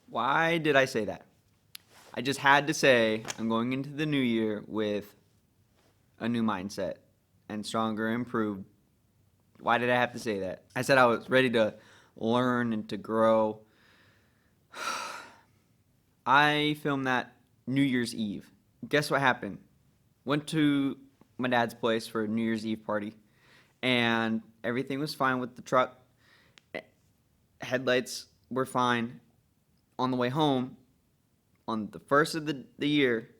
Why did I say that? I just had to say I'm going into the new year with a new mindset and stronger, improved. Why did I have to say that? I said I was ready to learn and to grow. I filmed that New Year's Eve. Guess what happened? Went to my dad's place for a New Year's Eve party, and everything was fine with the truck. Headlights were fine. On the way home, on the first of the year,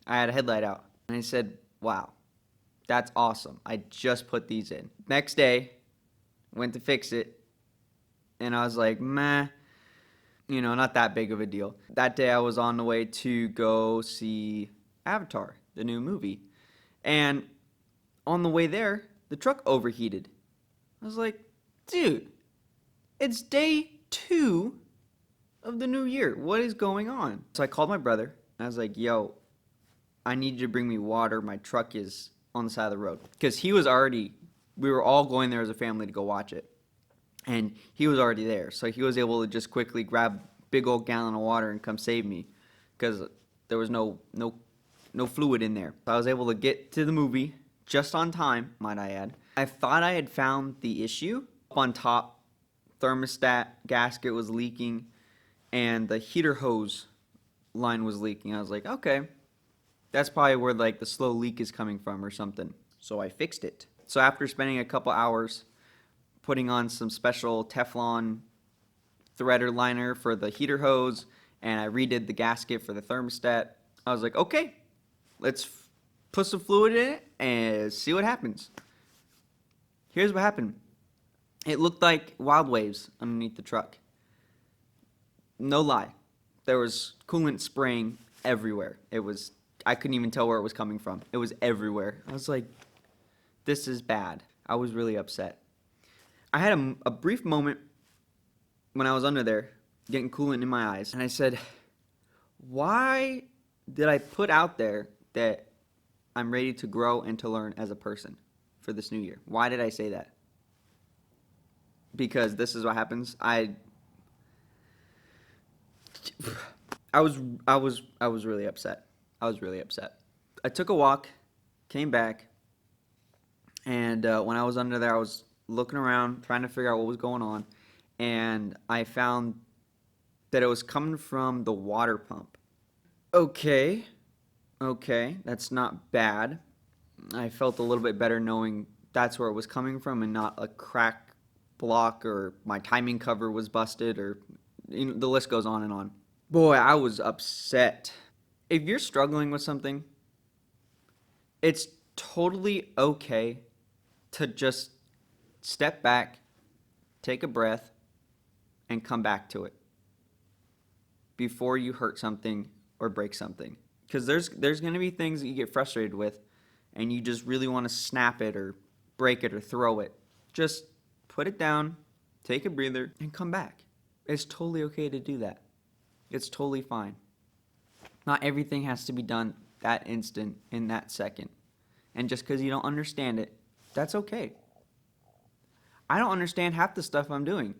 I had a headlight out. And I said, wow, that's awesome. I just put these in. Next day, went to fix it, and I was like, meh, not that big of a deal. That day I was on the way to go see Avatar, the new movie. And on the way there, the truck overheated. I was like, dude, it's day 2 of the new year. What is going on? So I called my brother. And I was like, yo, I need you to bring me water. My truck is on the side of the road. Because we were all going there as a family to go watch it. And he was already there. So he was able to just quickly grab a big old gallon of water and come save me. Because there was no fluid in there. So I was able to get to the movie just on time, might I add. I thought I had found the issue. Up on top, thermostat gasket was leaking, and the heater hose line was leaking. I was like, okay, that's probably where like the slow leak is coming from or something. So I fixed it. So after spending a couple hours putting on some special Teflon threader liner for the heater hose, and I redid the gasket for the thermostat, I was like, okay, let's put some fluid in it and see what happens. Here's what happened. It looked like wild waves underneath the truck. No lie. There was coolant spraying everywhere. I couldn't even tell where it was coming from. It was everywhere. I was like, this is bad. I was really upset. I had a brief moment when I was under there getting coolant in my eyes, and I said, why did I put out there that I'm ready to grow and to learn as a person for this new year? Why did I say that? Because this is what happens. I was really upset. I was really upset. I took a walk, came back, and when I was under there, I was looking around, trying to figure out what was going on, and I found that it was coming from the water pump. Okay, that's not bad. I felt a little bit better knowing that's where it was coming from and not a crack block or my timing cover was busted or the list goes on and on. Boy, I was upset. If you're struggling with something, it's totally okay to just step back, take a breath, and come back to it before you hurt something or break something. Because there's going to be things that you get frustrated with and you just really want to snap it or break it or throw it. Just put it down, take a breather, and come back. It's totally okay to do that. It's totally fine. Not everything has to be done that instant, in that second. And just because you don't understand it, that's okay. I don't understand half the stuff I'm doing,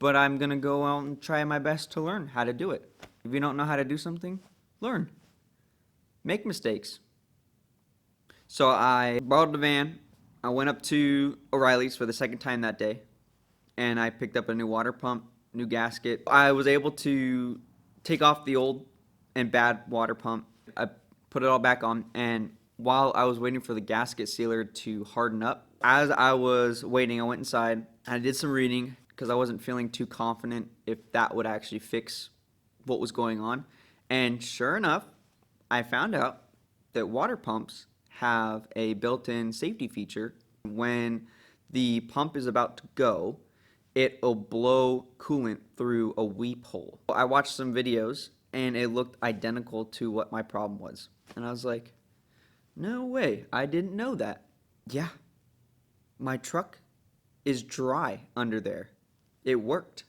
but I'm going to go out and try my best to learn how to do it. If you don't know how to do something, learn. Make mistakes. So I borrowed the van. I went up to O'Reilly's for the second time that day, and I picked up a new water pump, new gasket. I was able to take off the old and bad water pump. I put it all back on, and while I was waiting for the gasket sealer to harden up, as I was waiting, I went inside. I did some reading because I wasn't feeling too confident if that would actually fix what was going on. And sure enough, I found out that water pumps have a built-in safety feature. When the pump is about to go, it'll blow coolant through a weep hole. I watched some videos and it looked identical to what my problem was. And I was like, no way, I didn't know that. Yeah, my truck is dry under there. It worked.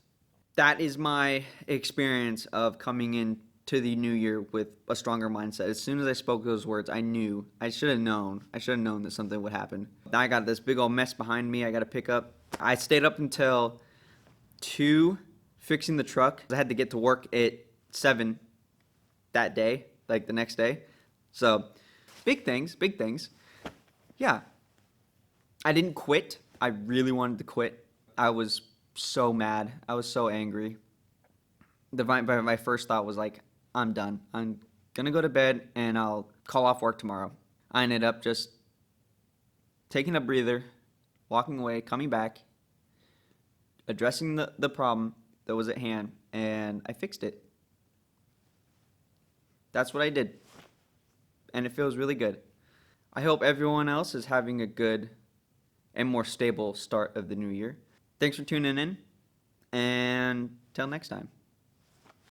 That is my experience of coming into the new year with a stronger mindset. As soon as I spoke those words, I knew. I should have known that something would happen. Now I got this big old mess behind me I got to pick up. I stayed up until 2:50 fixing the truck. I had to get to work at 7 that day, like the next day. So, big things, big things. Yeah. I didn't quit. I really wanted to quit. I was so mad. I was so angry. My first thought was like, I'm done. I'm gonna go to bed and I'll call off work tomorrow. I ended up just taking a breather, walking away, coming back, addressing the problem that was at hand, and I fixed it. That's what I did. And it feels really good. I hope everyone else is having a good and more stable start of the new year. Thanks for tuning in, and till next time.